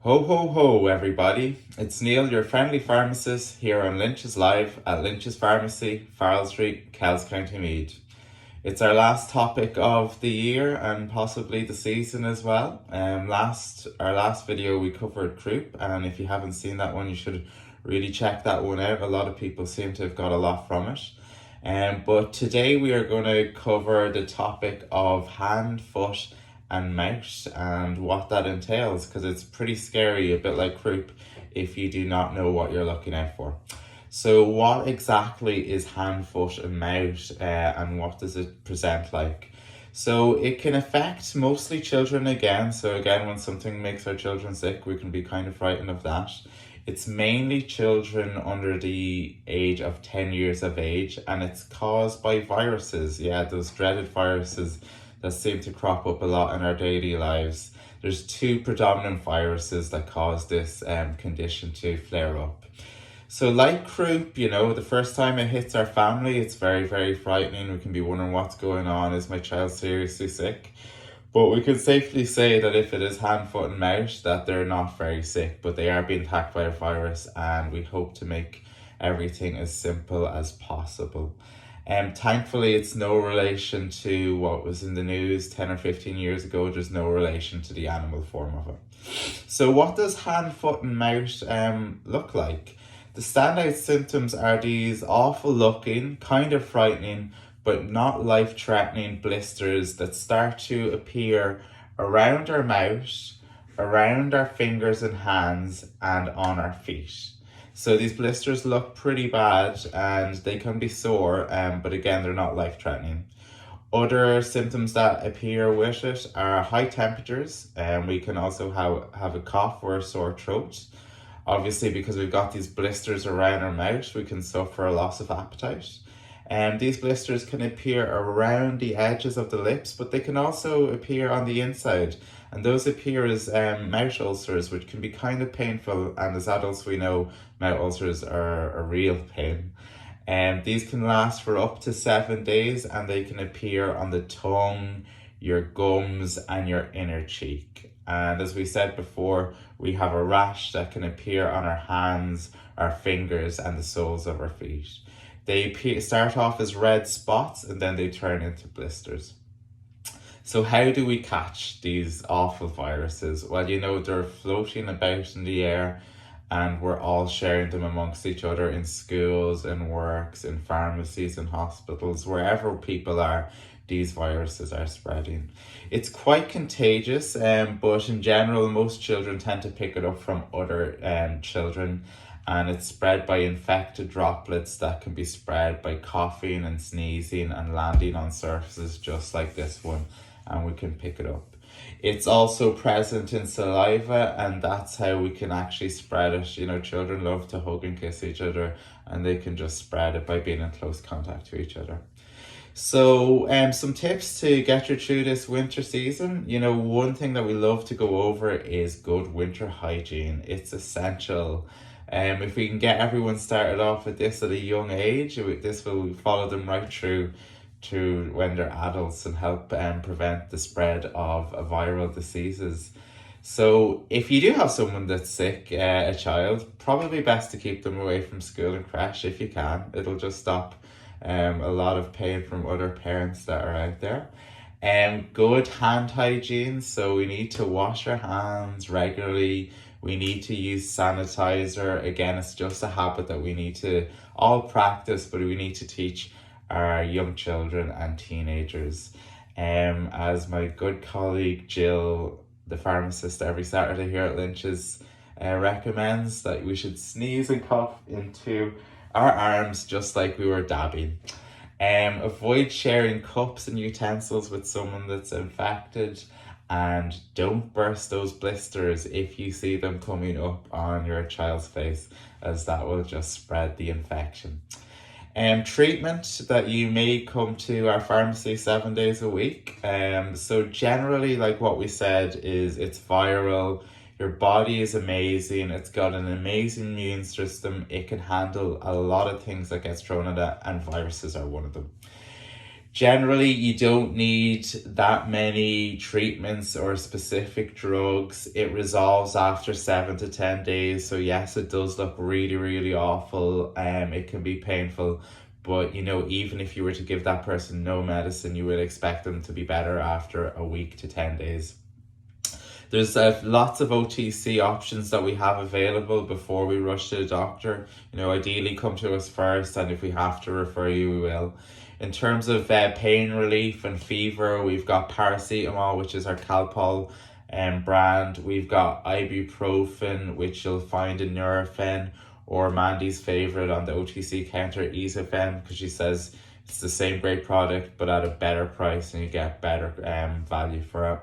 Ho ho ho everybody, it's Neil, your friendly pharmacist here on Lynch's Live at Lynch's Pharmacy, Farrell Street, Kells, County Meath. It's our last topic of the year and possibly the season as well. Our last video we covered croup, and if you haven't seen that one you should really check that one out. A lot of people seem to have got a lot from it. But today we are going to cover the topic of hand, foot and mouth and what that entails, because it's pretty scary, a bit like croup, if you do not know what you're looking out for. So what exactly is hand, foot and mouth, and what does it present like? So it can affect mostly children again. So again, when something makes our children sick, we can be kind of frightened of that. It's mainly children under the age of 10 years of age, and it's caused by viruses. Yeah, those dreaded viruses that seem to crop up a lot in our daily lives. There's two predominant viruses that cause this condition to flare up. So like croup, the first time it hits our family, it's very, very frightening. We can be wondering what's going on. Is my child seriously sick? But we can safely say that if it is hand, foot and mouth, that they're not very sick, but they are being attacked by a virus, and we hope to make everything as simple as possible. Thankfully, it's no relation to what was in the news 10 or 15 years ago. There's no relation to the animal form of it. So what does hand, foot and mouth look like? The standout symptoms are these awful looking, kind of frightening, but not life-threatening blisters that start to appear around our mouth, around our fingers and hands, and on our feet. So these blisters look pretty bad and they can be sore, but again, they're not life-threatening. Other symptoms that appear with it are high temperatures, and we can also have a cough or a sore throat. Obviously, because we've got these blisters around our mouth, we can suffer a loss of appetite. And these blisters can appear around the edges of the lips, but they can also appear on the inside. And those appear as mouth ulcers, which can be kind of painful. And as adults, we know mouth ulcers are a real pain. And these can last for up to 7 days, and they can appear on the tongue, your gums, and your inner cheek. And as we said before, we have a rash that can appear on our hands, our fingers, and the soles of our feet. They start off as red spots and then they turn into blisters. So how do we catch these awful viruses? Well, they're floating about in the air, and we're all sharing them amongst each other in schools, in works, in pharmacies, in hospitals, wherever people are. These viruses are spreading. It's quite contagious, but in general, most children tend to pick it up from other children, and it's spread by infected droplets that can be spread by coughing and sneezing and landing on surfaces just like this one, and we can pick it up. It's also present in saliva, and that's how we can actually spread it. Children love to hug and kiss each other, and they can just spread it by being in close contact to each other. So some tips to get you through this winter season. One thing that we love to go over is good winter hygiene. It's essential. If we can get everyone started off with this at a young age, this will follow them right through to when they're adults and help prevent the spread of viral diseases. So if you do have someone that's sick, a child, probably best to keep them away from school and creche if you can. It'll just stop a lot of pain from other parents that are out there. Good hand hygiene, so we need to wash our hands regularly. We need to use sanitizer. Again, it's just a habit that we need to all practice, but we need to teach our young children and teenagers. As my good colleague Jill, the pharmacist every Saturday here at Lynch's, recommends, that we should sneeze and cough into our arms just like we were dabbing. Avoid sharing cups and utensils with someone that's infected, and don't burst those blisters if you see them coming up on your child's face, as that will just spread the infection. Treatment that you may come to our pharmacy 7 days a week. So generally, like what we said, is it's viral. Your body is amazing. It's got an amazing immune system. It can handle a lot of things that gets thrown at it, and viruses are one of them. Generally, you don't need that many treatments or specific drugs. It resolves after 7 to 10 days. So yes, it does look really, really awful. It can be painful, but even if you were to give that person no medicine, you would expect them to be better after a week to 10 days. There's lots of OTC options that we have available before we rush to the doctor. Ideally come to us first, and if we have to refer you, we will. In terms of pain relief and fever, we've got paracetamol, which is our Calpol brand. We've got ibuprofen, which you'll find in Nurofen, or Mandy's favorite on the OTC counter, Easofen, because she says it's the same great product but at a better price, and you get better value for it.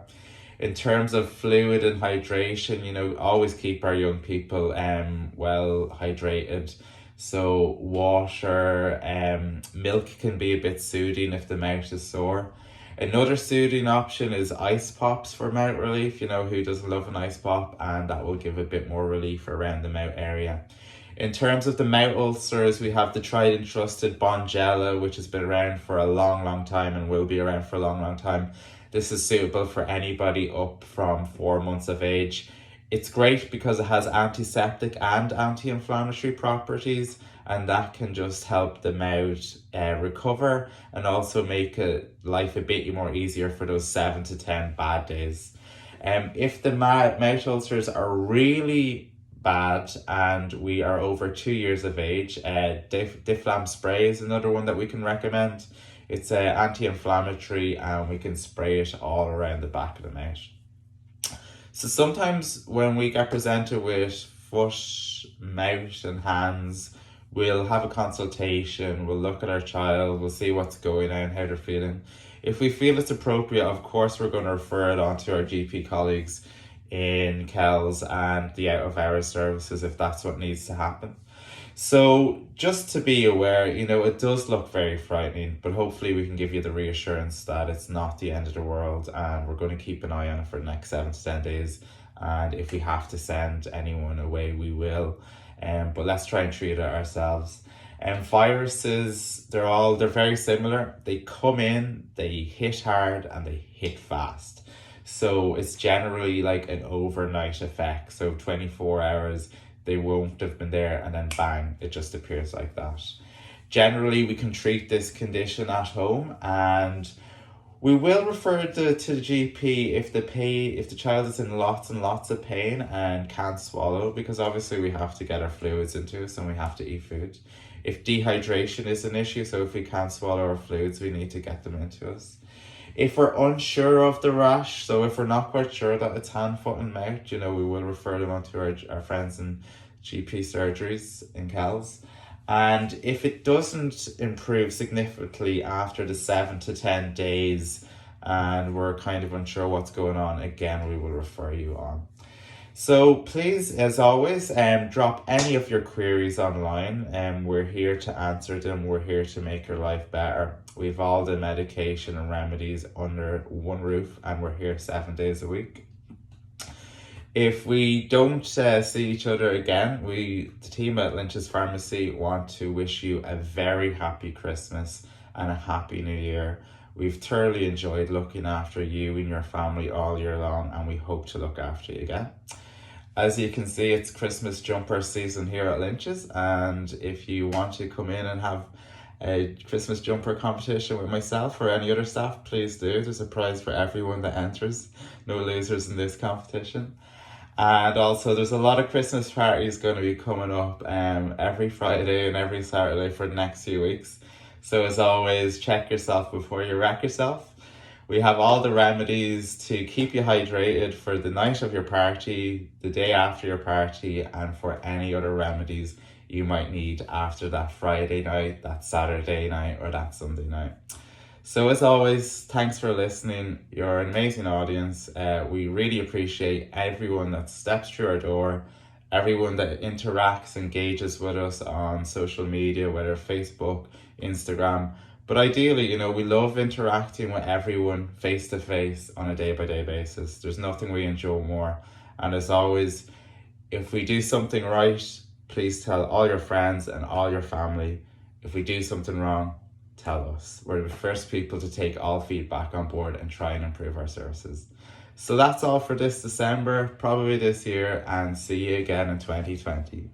In terms of fluid and hydration, always keep our young people well hydrated. So water, milk can be a bit soothing if the mouth is sore. Another soothing option is ice pops for mouth relief. Who doesn't love an ice pop? And that will give a bit more relief around the mouth area. In terms of the mouth ulcers, we have the tried and trusted Bonjela, which has been around for a long, long time and will be around for a long, long time. This is suitable for anybody up from 4 months of age. It's great because it has antiseptic and anti-inflammatory properties, and that can just help the mouth recover and also make life a bit more easier for those 7 to 10 bad days. If the mouth ulcers are really bad and we are over 2 years of age, Diflam spray is another one that we can recommend. It's anti-inflammatory, and we can spray it all around the back of the mouth. So sometimes when we get presented with foot, mouth and hands, we'll have a consultation, we'll look at our child, we'll see what's going on, how they're feeling. If we feel it's appropriate, of course, we're going to refer it on to our GP colleagues in Kells and the out of hours services if that's what needs to happen. So just to be aware, it does look very frightening, but hopefully we can give you the reassurance that it's not the end of the world, and we're going to keep an eye on it for the next 7 to 10 days. And if we have to send anyone away, we will. But let's try and treat it ourselves. Viruses, they're very similar. They come in, they hit hard, and they hit fast. So it's generally like an overnight effect. So 24 hours, they won't have been there, and then bang, it just appears like that. Generally, we can treat this condition at home, and we will refer to the GP if the child is in lots and lots of pain and can't swallow, because obviously we have to get our fluids into us and we have to eat food. If dehydration is an issue, so if we can't swallow our fluids, we need to get them into us. If we're unsure of the rash, so if we're not quite sure that it's hand, foot and mouth, we will refer them on to our friends in GP surgeries in Kells. And if it doesn't improve significantly after the 7 to 10 days and we're kind of unsure what's going on, again, we will refer you on. So please, as always, drop any of your queries online. We're here to answer them. We're here to make your life better. We've all the medication and remedies under one roof, and we're here 7 days a week. If we don't see each other again, the team at Lynchs Pharmacy want to wish you a very happy Christmas and a happy New Year. We've thoroughly enjoyed looking after you and your family all year long, and we hope to look after you again. As you can see, it's Christmas jumper season here at Lynchs, and if you want to come in and have a Christmas jumper competition with myself or any other staff, please do. There's a prize for everyone that enters. No losers in this competition. And also there's a lot of Christmas parties going to be coming up every Friday and every Saturday for the next few weeks. So as always, check yourself before you wreck yourself. We have all the remedies to keep you hydrated for the night of your party, the day after your party, and for any other remedies you might need after that Friday night, that Saturday night, or that Sunday night. So as always, thanks for listening. You're an amazing audience. We really appreciate everyone that steps through our door, everyone that interacts, engages with us on social media, whether Facebook, Instagram. But ideally, we love interacting with everyone face to face on a day-by-day basis. There's nothing we enjoy more. And as always, if we do something right, please tell all your friends and all your family. If we do something wrong, tell us. We're the first people to take all feedback on board and try and improve our services. So that's all for this December, probably this year, and see you again in 2020.